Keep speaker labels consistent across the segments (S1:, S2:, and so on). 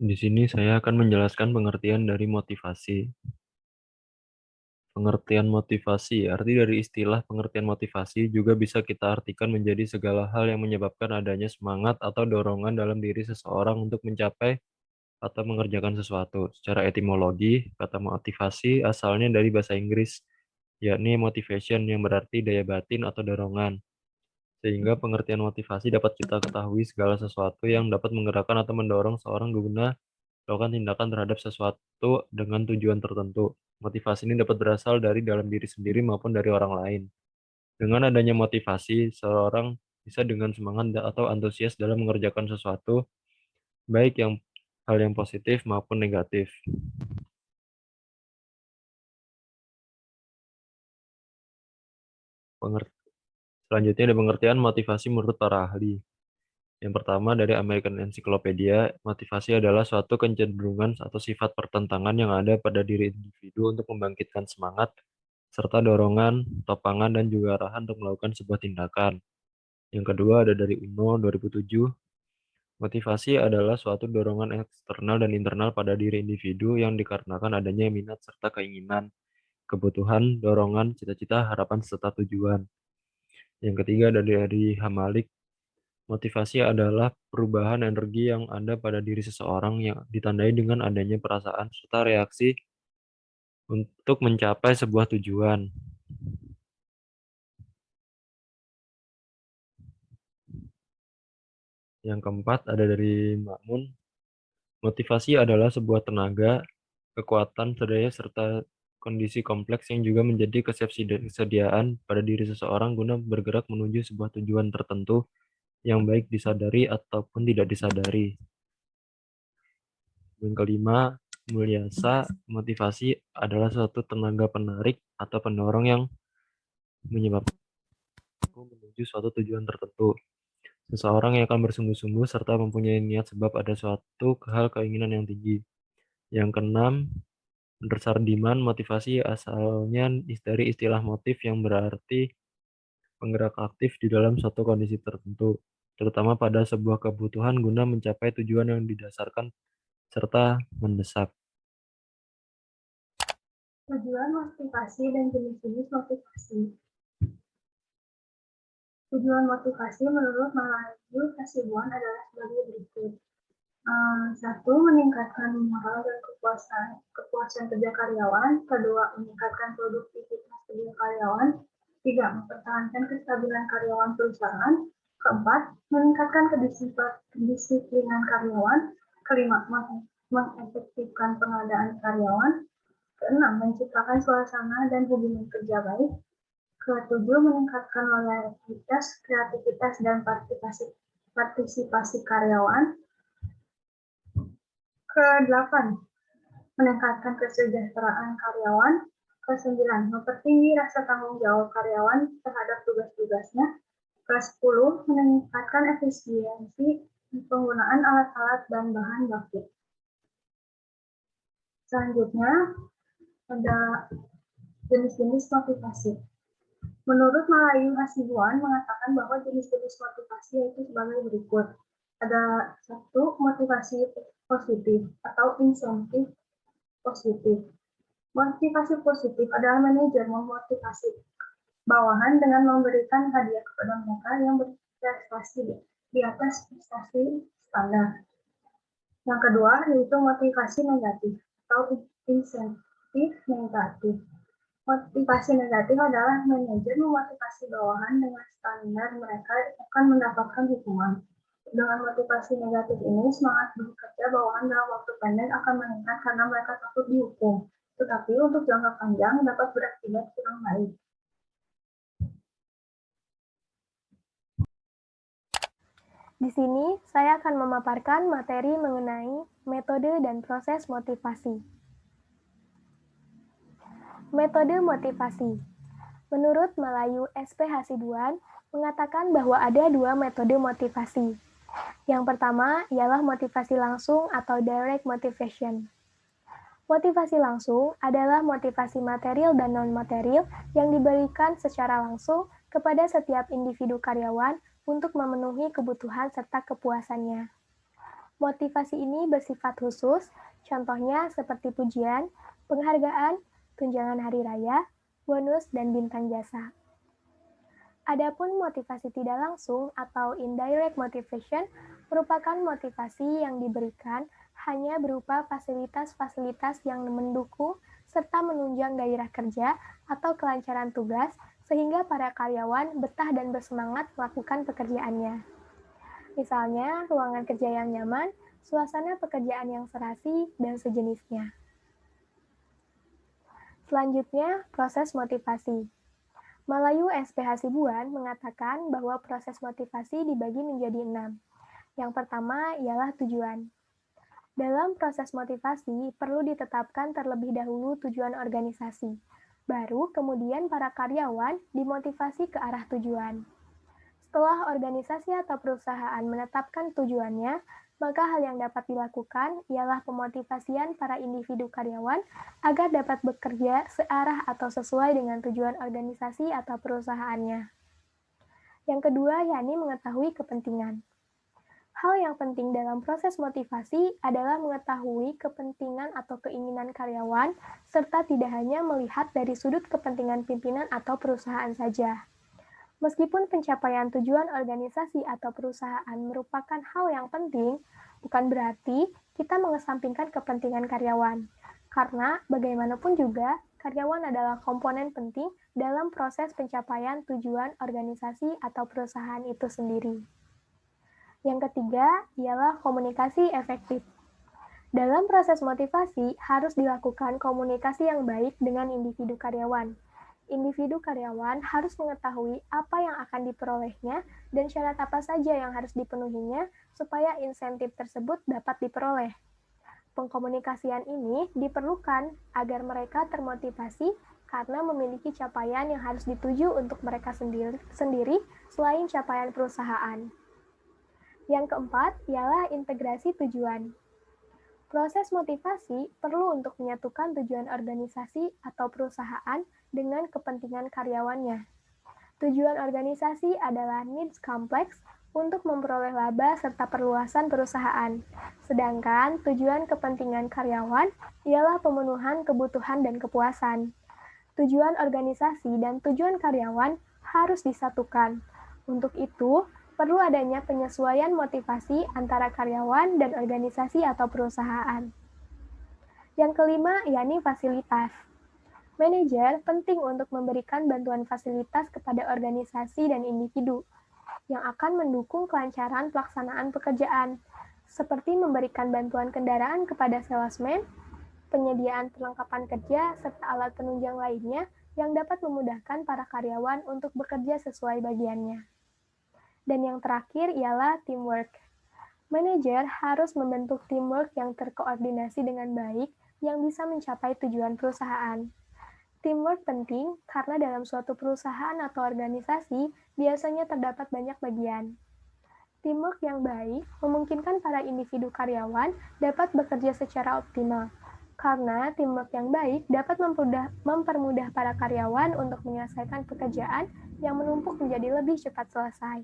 S1: Di sini saya akan menjelaskan pengertian dari motivasi. Pengertian motivasi, arti dari istilah pengertian motivasi juga bisa kita artikan menjadi segala hal yang menyebabkan adanya semangat atau dorongan dalam diri seseorang untuk mencapai atau mengerjakan sesuatu. Secara etimologi, kata motivasi asalnya dari bahasa Inggris, yakni motivation yang berarti daya batin atau dorongan. Sehingga pengertian motivasi dapat kita ketahui segala sesuatu yang dapat menggerakkan atau mendorong seorang guna melakukan tindakan terhadap sesuatu dengan tujuan tertentu. Motivasi ini dapat berasal dari dalam diri sendiri maupun dari orang lain. Dengan adanya motivasi, seseorang bisa dengan semangat atau antusias dalam mengerjakan sesuatu, baik hal yang positif maupun negatif. Selanjutnya ada pengertian motivasi menurut para ahli. Yang pertama dari American Encyclopedia, motivasi adalah suatu kecenderungan atau sifat pertentangan yang ada pada diri individu untuk membangkitkan semangat, serta dorongan, topangan, dan juga arahan untuk melakukan sebuah tindakan. Yang kedua ada dari UNO 2007, motivasi adalah suatu dorongan eksternal dan internal pada diri individu yang dikarenakan adanya minat serta keinginan, kebutuhan, dorongan, cita-cita, harapan, serta tujuan. Yang ketiga ada dari Hamalik, motivasi adalah perubahan energi yang ada pada diri seseorang yang ditandai dengan adanya perasaan serta reaksi untuk mencapai sebuah tujuan. Yang keempat ada dari Makmun, motivasi adalah sebuah tenaga, kekuatan, daya serta kondisi kompleks yang juga menjadi kesediaan pada diri seseorang guna bergerak menuju sebuah tujuan tertentu yang baik disadari ataupun tidak disadari. Yang kelima, Mulyasa, motivasi adalah suatu tenaga penarik atau pendorong yang menyebabkan aku menuju suatu tujuan tertentu. Seseorang yang akan bersungguh-sungguh serta mempunyai niat sebab ada suatu hal keinginan yang tinggi. Yang keenam, menurut Sardiman, motivasi asalnya dari istilah motif yang berarti penggerak aktif di dalam suatu kondisi tertentu, terutama pada sebuah kebutuhan guna mencapai tujuan yang didasarkan serta mendesak.
S2: Tujuan motivasi dan jenis-jenis motivasi. Tujuan motivasi menurut Malayu Hasibuan adalah sebagai berikut. 1. Meningkatkan moral dan kepuasan kerja karyawan. 2. Meningkatkan produktivitas kerja karyawan. 3. Mempertahankan kestabilan karyawan perusahaan. 4. Meningkatkan kedisiplinan karyawan. 5. Mengefektifkan pengadaan karyawan. 6. Menciptakan suasana dan hubungan kerja baik. 7. Meningkatkan loyalitas, kreativitas, dan partisipasi karyawan. 8. Meningkatkan kesejahteraan karyawan. 9. Mempertinggi rasa tanggung jawab karyawan terhadap tugas-tugasnya. 10. Meningkatkan efisiensi penggunaan alat-alat dan bahan baku. Selanjutnya, ada jenis-jenis motivasi. Menurut Malayu Hasibuan mengatakan bahwa jenis-jenis motivasi yaitu sebagai berikut. Ada 1. Motivasi positif atau insentif positif. Motivasi positif adalah manajer memotivasi bawahan dengan memberikan hadiah kepada mereka yang berprestasi di atas prestasi standar. Yang kedua yaitu motivasi negatif atau insentif negatif. Motivasi negatif adalah manajer memotivasi bawahan dengan standar mereka akan mendapatkan hukuman. Dengan motivasi negatif ini, semangat bekerja bawahan dalam waktu pendek akan meningkat karena mereka takut dihukum. Tetapi untuk jangka panjang dapat berakibat kurang baik.
S3: Di sini, saya akan memaparkan materi mengenai metode dan proses motivasi. Metode motivasi. Menurut Malayu SP Hasibuan, mengatakan bahwa ada 2 metode motivasi. Yang pertama ialah motivasi langsung atau direct motivation. Motivasi langsung adalah motivasi material dan non-material yang diberikan secara langsung kepada setiap individu karyawan untuk memenuhi kebutuhan serta kepuasannya. Motivasi ini bersifat khusus, contohnya seperti pujian, penghargaan, tunjangan hari raya, bonus, dan bintang jasa. Adapun motivasi tidak langsung atau indirect motivation merupakan motivasi yang diberikan hanya berupa fasilitas-fasilitas yang mendukung serta menunjang gairah kerja atau kelancaran tugas sehingga para karyawan betah dan bersemangat melakukan pekerjaannya. Misalnya, ruangan kerja yang nyaman, suasana pekerjaan yang serasi, dan sejenisnya. Selanjutnya, proses motivasi. Malayu SPH Hasibuan mengatakan bahwa proses motivasi dibagi menjadi 6. Yang pertama ialah tujuan. Dalam proses motivasi, perlu ditetapkan terlebih dahulu tujuan organisasi. Baru kemudian para karyawan dimotivasi ke arah tujuan. Setelah organisasi atau perusahaan menetapkan tujuannya, maka hal yang dapat dilakukan ialah pemotivasian para individu karyawan agar dapat bekerja searah atau sesuai dengan tujuan organisasi atau perusahaannya. Yang kedua, yakni mengetahui kepentingan. Hal yang penting dalam proses motivasi adalah mengetahui kepentingan atau keinginan karyawan, serta tidak hanya melihat dari sudut kepentingan pimpinan atau perusahaan saja. Meskipun pencapaian tujuan organisasi atau perusahaan merupakan hal yang penting, bukan berarti kita mengesampingkan kepentingan karyawan. Karena bagaimanapun juga, karyawan adalah komponen penting dalam proses pencapaian tujuan organisasi atau perusahaan itu sendiri. Yang ketiga ialah komunikasi efektif. Dalam proses motivasi, harus dilakukan komunikasi yang baik dengan individu karyawan. Individu karyawan harus mengetahui apa yang akan diperolehnya dan syarat apa saja yang harus dipenuhinya supaya insentif tersebut dapat diperoleh. Pengkomunikasian ini diperlukan agar mereka termotivasi karena memiliki capaian yang harus dituju untuk mereka sendiri selain capaian perusahaan. Yang keempat ialah integrasi tujuan. Proses motivasi perlu untuk menyatukan tujuan organisasi atau perusahaan dengan kepentingan karyawannya. Tujuan organisasi adalah needs complex untuk memperoleh laba serta perluasan perusahaan. Sedangkan tujuan kepentingan karyawan ialah pemenuhan kebutuhan dan kepuasan. Tujuan organisasi dan tujuan karyawan harus disatukan. Untuk itu, perlu adanya penyesuaian motivasi antara karyawan dan organisasi atau perusahaan. Yang kelima, yakni fasilitas. Manajer penting untuk memberikan bantuan fasilitas kepada organisasi dan individu yang akan mendukung kelancaran pelaksanaan pekerjaan, seperti memberikan bantuan kendaraan kepada salesman, penyediaan perlengkapan kerja, serta alat penunjang lainnya yang dapat memudahkan para karyawan untuk bekerja sesuai bagiannya. Dan yang terakhir ialah teamwork. Manajer harus membentuk teamwork yang terkoordinasi dengan baik yang bisa mencapai tujuan perusahaan. Teamwork penting karena dalam suatu perusahaan atau organisasi biasanya terdapat banyak bagian. Teamwork yang baik memungkinkan para individu karyawan dapat bekerja secara optimal, karena teamwork yang baik dapat mempermudah para karyawan untuk menyelesaikan pekerjaan yang menumpuk menjadi lebih cepat selesai.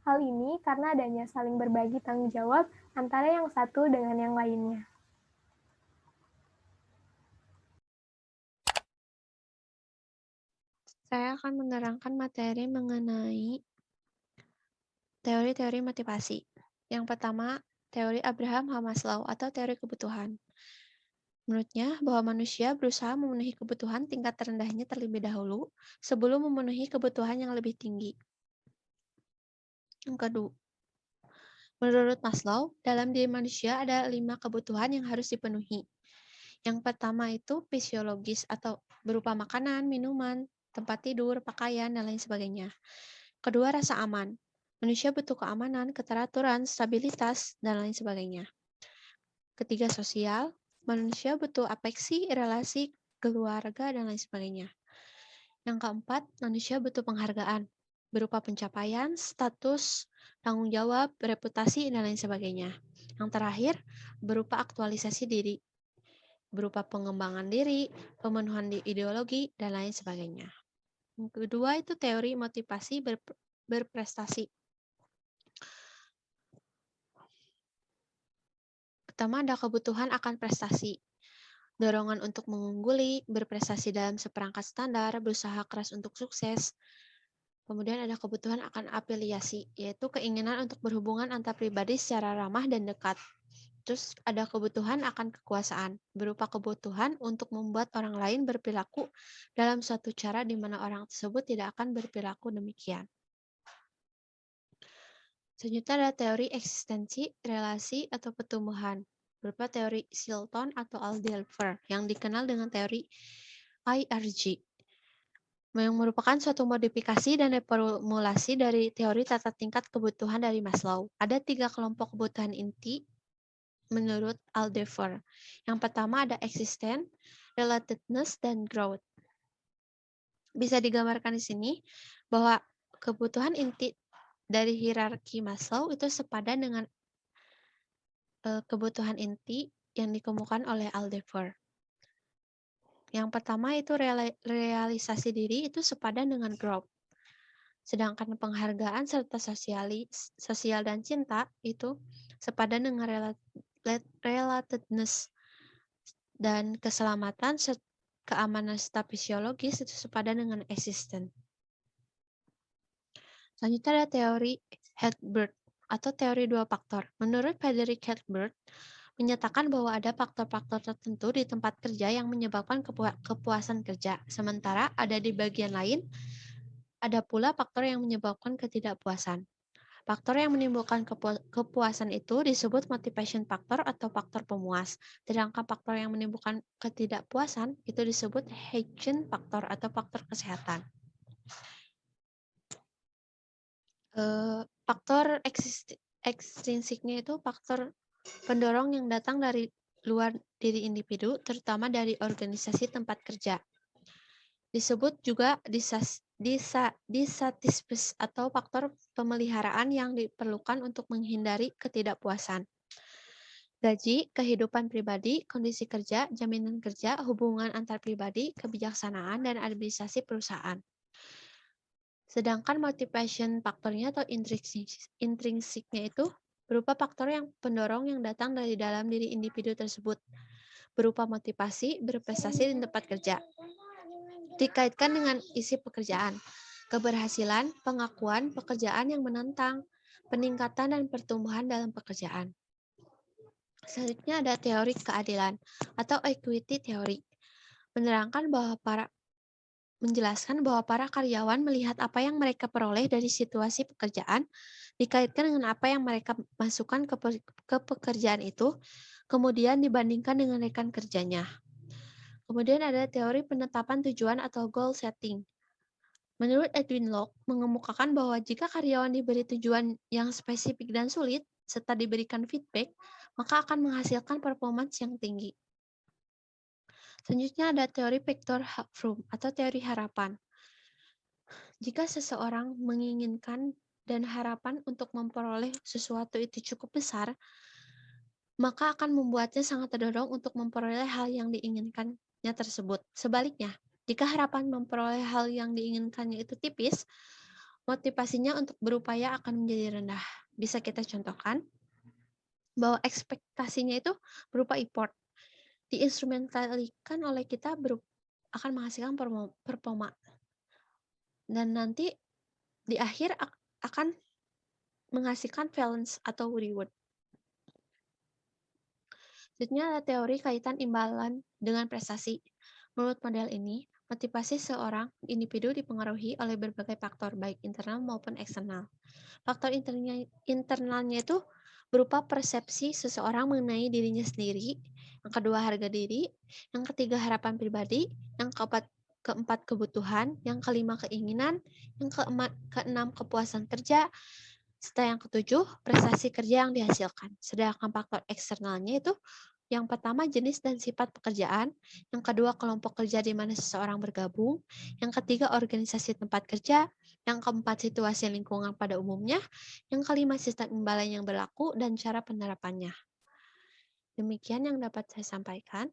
S3: Hal ini karena adanya saling berbagi tanggung jawab antara yang satu dengan yang lainnya.
S4: Saya akan menerangkan materi mengenai teori-teori motivasi. Yang pertama, teori Abraham Maslow atau teori kebutuhan. Menurutnya, bahwa manusia berusaha memenuhi kebutuhan tingkat terendahnya terlebih dahulu sebelum memenuhi kebutuhan yang lebih tinggi. Yang kedua, menurut Maslow, dalam diri manusia ada 5 kebutuhan yang harus dipenuhi. Yang pertama itu fisiologis atau berupa makanan, minuman, tempat tidur, pakaian, dan lain sebagainya. Kedua, rasa aman. Manusia butuh keamanan, keteraturan, stabilitas, dan lain sebagainya. Ketiga, sosial. Manusia butuh afeksi, relasi, keluarga, dan lain sebagainya. Yang keempat, manusia butuh penghargaan berupa pencapaian, status, tanggung jawab, reputasi, dan lain sebagainya. Yang terakhir, berupa aktualisasi diri, berupa pengembangan diri, pemenuhan ideologi, dan lain sebagainya. Yang kedua itu teori motivasi berprestasi. pertama ada kebutuhan akan prestasi. Dorongan untuk mengungguli, berprestasi dalam seperangkat standar, berusaha keras untuk sukses. Kemudian ada kebutuhan akan afiliasi, yaitu keinginan untuk berhubungan antar pribadi secara ramah dan dekat. Terus ada kebutuhan akan kekuasaan, berupa kebutuhan untuk membuat orang lain berperilaku dalam suatu cara di mana orang tersebut tidak akan berperilaku demikian. Selanjutnya ada teori eksistensi, relasi, atau pertumbuhan, berupa teori Chilton atau Alder yang dikenal dengan teori IRG, yang merupakan suatu modifikasi dan reformulasi dari teori tata tingkat kebutuhan dari Maslow. Ada 3 kelompok kebutuhan inti menurut Alder. Yang pertama ada existence, relatedness, dan growth. Bisa digambarkan di sini bahwa kebutuhan inti dari hierarki Maslow itu sepadan dengan kebutuhan inti yang dikemukakan oleh Alder. Yang pertama itu realisasi diri itu sepadan dengan growth. Sedangkan penghargaan serta sosial dan cinta itu sepadan dengan relatedness, dan keselamatan keamanan serta fisiologis itu sepadan dengan existence. Selanjutnya ada teori Hilbert atau teori 2 faktor. Menurut Frederick Hilbert, menyatakan bahwa ada faktor-faktor tertentu di tempat kerja yang menyebabkan kepuasan kerja. Sementara ada di bagian lain, ada pula faktor yang menyebabkan ketidakpuasan. Faktor yang menimbulkan kepuasan itu disebut motivation factor atau faktor pemuas. Sedangkan faktor yang menimbulkan ketidakpuasan itu disebut hygiene factor atau faktor kesehatan. Faktor ekstrinsiknya itu faktor pendorong yang datang dari luar diri individu, terutama dari organisasi tempat kerja. Disebut juga dissatisfies atau faktor pemeliharaan yang diperlukan untuk menghindari ketidakpuasan. Gaji, kehidupan pribadi, kondisi kerja, jaminan kerja, hubungan antar pribadi, kebijaksanaan, dan administrasi perusahaan. Sedangkan motivation faktornya atau intrinsiknya itu berupa faktor yang pendorong yang datang dari dalam diri individu tersebut, berupa motivasi, berprestasi di tempat kerja. Dikaitkan dengan isi pekerjaan, keberhasilan, pengakuan, pekerjaan yang menantang, peningkatan dan pertumbuhan dalam pekerjaan. Selanjutnya ada teori keadilan atau equity theory, menjelaskan bahwa para karyawan melihat apa yang mereka peroleh dari situasi pekerjaan dikaitkan dengan apa yang mereka masukkan ke pekerjaan itu, kemudian dibandingkan dengan rekan kerjanya. Kemudian ada teori penetapan tujuan atau goal setting. Menurut Edwin Locke, mengemukakan bahwa jika karyawan diberi tujuan yang spesifik dan sulit, serta diberikan feedback, maka akan menghasilkan performance yang tinggi. Selanjutnya ada teori Victor Froome atau teori harapan. Jika seseorang menginginkan dan harapan untuk memperoleh sesuatu itu cukup besar, maka akan membuatnya sangat terdorong untuk memperoleh hal yang diinginkannya tersebut. Sebaliknya, jika harapan memperoleh hal yang diinginkannya itu tipis, motivasinya untuk berupaya akan menjadi rendah. Bisa kita contohkan bahwa ekspektasinya itu berupa effort, diinstrumentasikan oleh kita akan menghasilkan performa, dan nanti di akhir akan menghasilkan balance atau reward. Selanjutnya ada teori kaitan imbalan dengan prestasi. Menurut model ini, motivasi seorang individu dipengaruhi oleh berbagai faktor, baik internal maupun eksternal. Faktor internalnya itu berupa persepsi seseorang mengenai dirinya sendiri, yang kedua harga diri, yang ketiga harapan pribadi, yang keempat kebutuhan, yang kelima keinginan, yang keenam kepuasan kerja, serta yang ketujuh prestasi kerja yang dihasilkan. Sedangkan faktor eksternalnya itu yang pertama jenis dan sifat pekerjaan, yang kedua kelompok kerja di mana seseorang bergabung, yang ketiga organisasi tempat kerja, yang keempat situasi lingkungan pada umumnya, yang kelima sistem imbalan yang berlaku dan cara penerapannya. Demikian yang dapat saya sampaikan,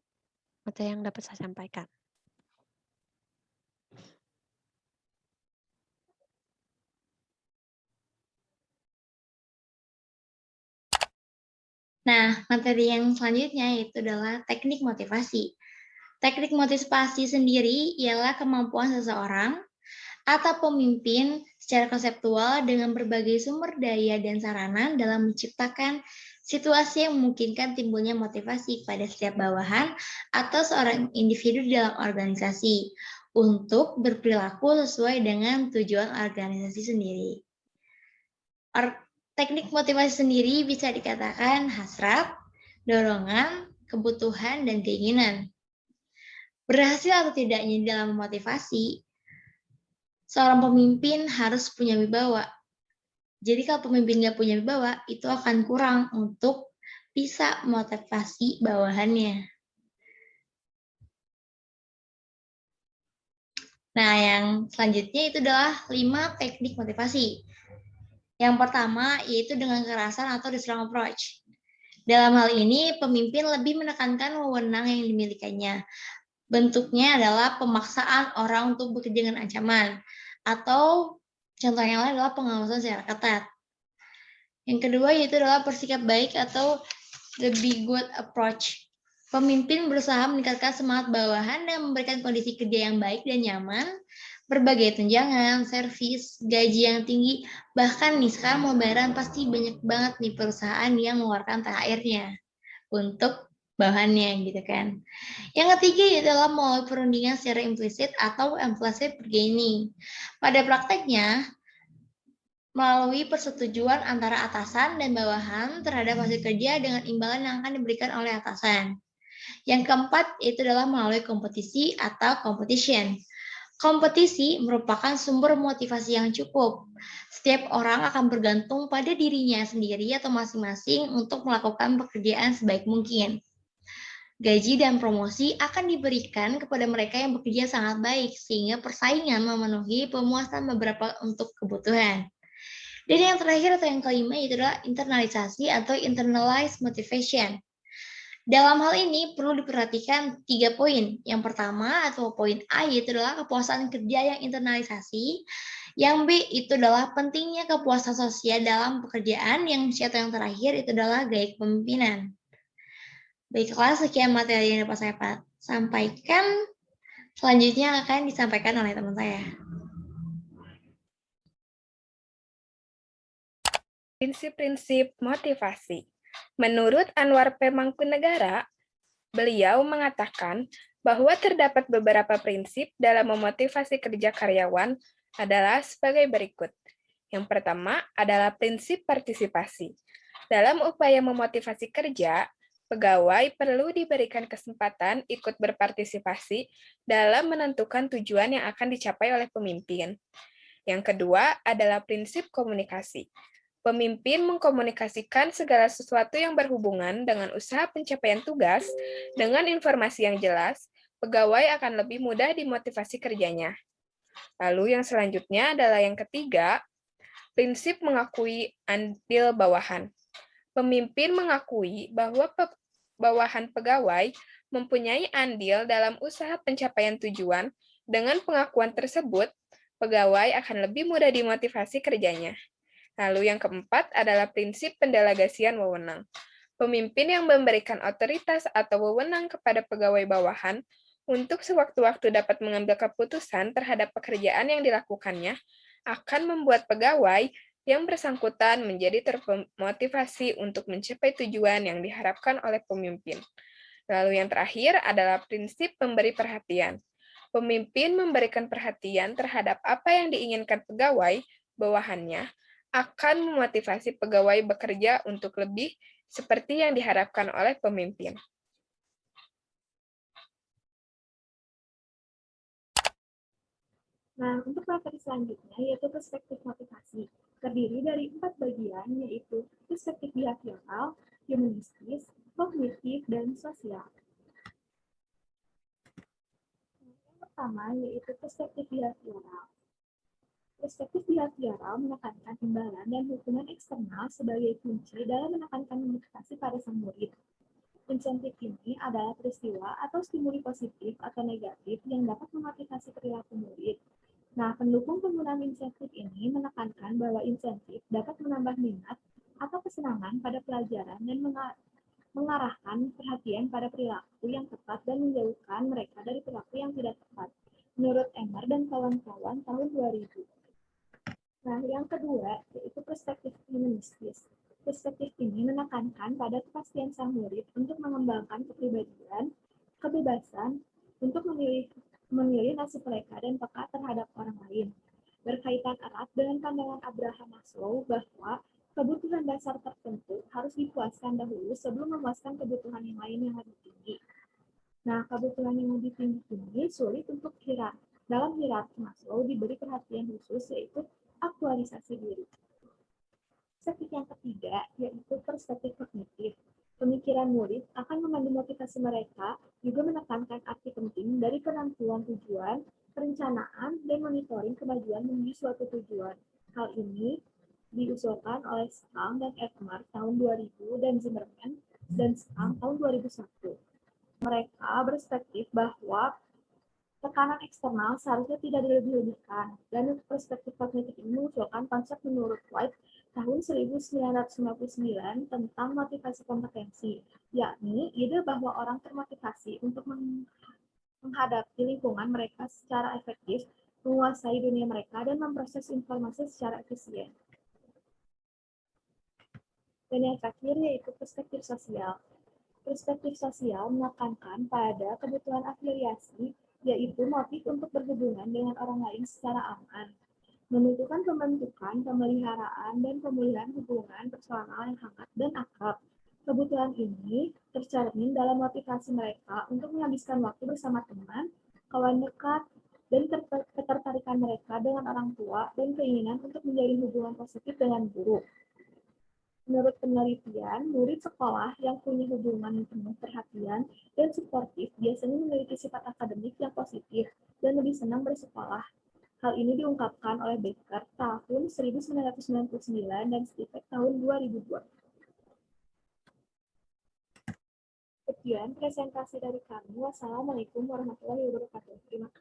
S4: materi yang dapat saya sampaikan.
S5: Nah, materi yang selanjutnya yaitu adalah teknik motivasi. Teknik motivasi sendiri ialah kemampuan seseorang atau pemimpin secara konseptual dengan berbagai sumber daya dan sarana dalam menciptakan situasi yang memungkinkan timbulnya motivasi pada setiap bawahan atau seorang individu dalam organisasi untuk berperilaku sesuai dengan tujuan organisasi sendiri. Teknik motivasi sendiri bisa dikatakan hasrat, dorongan, kebutuhan, dan keinginan. Berhasil atau tidaknya dalam memotivasi, seorang pemimpin harus punya wibawa. Jadi kalau pemimpin nggak punya wibawa, itu akan kurang untuk bisa memotivasi bawahannya. Nah, yang selanjutnya itu adalah 5 teknik motivasi. Yang pertama yaitu dengan kekerasan atau the strong approach. Dalam hal ini, pemimpin lebih menekankan wewenang yang dimilikinya. Bentuknya adalah pemaksaan orang untuk bekerja dengan ancaman, atau contoh yang lain adalah pengawasan secara ketat. Yang kedua yaitu adalah bersikap baik atau the be good approach. Pemimpin berusaha meningkatkan semangat bawahan dan memberikan kondisi kerja yang baik dan nyaman, berbagai tunjangan, servis, gaji yang tinggi, bahkan nih sekarang mau lebaran pasti banyak banget nih perusahaan yang mengeluarkan THR-nya untuk bawahannya gitu kan. Yang ketiga adalah melalui perundingan secara implisit atau implicit bargaining. Pada prakteknya, melalui persetujuan antara atasan dan bawahan terhadap hasil kerja dengan imbalan yang akan diberikan oleh atasan. Yang keempat itu adalah melalui kompetisi atau competition. Kompetisi merupakan sumber motivasi yang cukup. Setiap orang akan bergantung pada dirinya sendiri atau masing-masing untuk melakukan pekerjaan sebaik mungkin. Gaji dan promosi akan diberikan kepada mereka yang bekerja sangat baik, sehingga persaingan memenuhi pemuasan beberapa untuk kebutuhan. Dan yang terakhir atau yang kelima itu adalah internalisasi atau internalized motivation. Dalam hal ini perlu diperhatikan 3 poin. Yang pertama atau poin A yaitu adalah kepuasan kerja yang internalisasi. Yang B itu adalah pentingnya kepuasan sosial dalam pekerjaan. Yang C atau yang terakhir itu adalah gaya kepemimpinan. Baiklah, sekian materi yang dapat saya sampaikan. Selanjutnya akan disampaikan oleh teman saya.
S6: Prinsip-prinsip motivasi. Menurut Anwar P. Mangkunegara, beliau mengatakan bahwa terdapat beberapa prinsip dalam memotivasi kerja karyawan adalah sebagai berikut. Yang pertama adalah prinsip partisipasi. Dalam upaya memotivasi kerja, pegawai perlu diberikan kesempatan ikut berpartisipasi dalam menentukan tujuan yang akan dicapai oleh pemimpin. Yang kedua adalah prinsip komunikasi. Pemimpin mengkomunikasikan segala sesuatu yang berhubungan dengan usaha pencapaian tugas dengan informasi yang jelas, pegawai akan lebih mudah dimotivasi kerjanya. Lalu yang selanjutnya adalah yang ketiga, prinsip mengakui andil bawahan. Pemimpin mengakui bahwa bawahan pegawai mempunyai andil dalam usaha pencapaian tujuan. Dengan pengakuan tersebut, pegawai akan lebih mudah dimotivasi kerjanya. Lalu yang keempat adalah prinsip pendelegasian wewenang. Pemimpin yang memberikan otoritas atau wewenang kepada pegawai bawahan untuk sewaktu-waktu dapat mengambil keputusan terhadap pekerjaan yang dilakukannya akan membuat pegawai yang bersangkutan menjadi termotivasi untuk mencapai tujuan yang diharapkan oleh pemimpin. Lalu yang terakhir adalah prinsip memberi perhatian. Pemimpin memberikan perhatian terhadap apa yang diinginkan pegawai bawahannya akan memotivasi pegawai bekerja untuk lebih seperti yang diharapkan oleh pemimpin.
S2: Nah, untuk materi selanjutnya yaitu perspektif motivasi. Terdiri dari 4 bagian, yaitu perspektif behavioral, humanistis, kognitif, dan sosial. Yang pertama yaitu perspektif behavioral. Perspektif behavioral menekankan imbalan dan hubungan eksternal sebagai kunci dalam menekankan motivasi pada sang murid. Insentif ini adalah peristiwa atau stimuli positif atau negatif yang dapat memotivasi perilaku murid. Nah, pendukung penggunaan insentif ini menekankan bahwa insentif dapat menambah minat atau kesenangan pada pelajaran dan mengarahkan perhatian pada perilaku yang tepat dan menjauhkan mereka dari perilaku yang tidak tepat. Menurut Emer dan kawan-kawan tahun 2000. Nah, yang kedua yaitu perspektif humanistis. Perspektif ini menekankan pada kepastian sang murid untuk mengembangkan kepribadian, kebebasan untuk memilih nasib mereka dan peka terhadap orang lain. Berkaitan erat dengan pandangan Abraham Maslow bahwa kebutuhan dasar tertentu harus dipuaskan dahulu sebelum memuaskan kebutuhan yang lain yang lebih tinggi. Nah, kebutuhan yang lebih tinggi ini sulit untuk dalam hierarki Maslow diberi perhatian khusus yaitu aktualisasi diri. Perspektif yang ketiga yaitu perspektif kognitif. Pemikiran murid akan memandu motivasi mereka, juga menekankan arti penting dari penentuan tujuan, perencanaan, dan monitoring kemajuan menuju suatu tujuan. Hal ini diusulkan oleh Spang dan Ekmar tahun 2000 dan Zimmerman dan Spang tahun 2001. Mereka berspektif bahwa tekanan eksternal seharusnya tidak dilebih-lebihkan, dan perspektif kognitif ini mengusulkan konsep menurut White tahun 1959 tentang motivasi kompetensi, yakni ide bahwa orang termotivasi untuk menghadapi lingkungan mereka secara efektif, menguasai dunia mereka, dan memproses informasi secara efisien. Dan yang terakhir yaitu perspektif sosial. Perspektif sosial menekankan pada kebutuhan afiliasi, yaitu motif untuk berhubungan dengan orang lain secara aman, menentukan pembentukan, pemeliharaan, dan pemulihan hubungan personal yang hangat dan akrab. Kebutuhan ini tercermin dalam motivasi mereka untuk menghabiskan waktu bersama teman, kawan dekat, dan ketertarikan mereka dengan orang tua, dan keinginan untuk menjalin hubungan positif dengan guru. Menurut penelitian, murid sekolah yang punya hubungan penuh perhatian dan suportif biasanya memiliki sifat akademik yang positif dan lebih senang bersekolah. Hal ini diungkapkan oleh Becker tahun 1999 dan Spivak tahun 2002. Sekian presentasi dari kami. Wassalamualaikum warahmatullahi wabarakatuh. Terima kasih.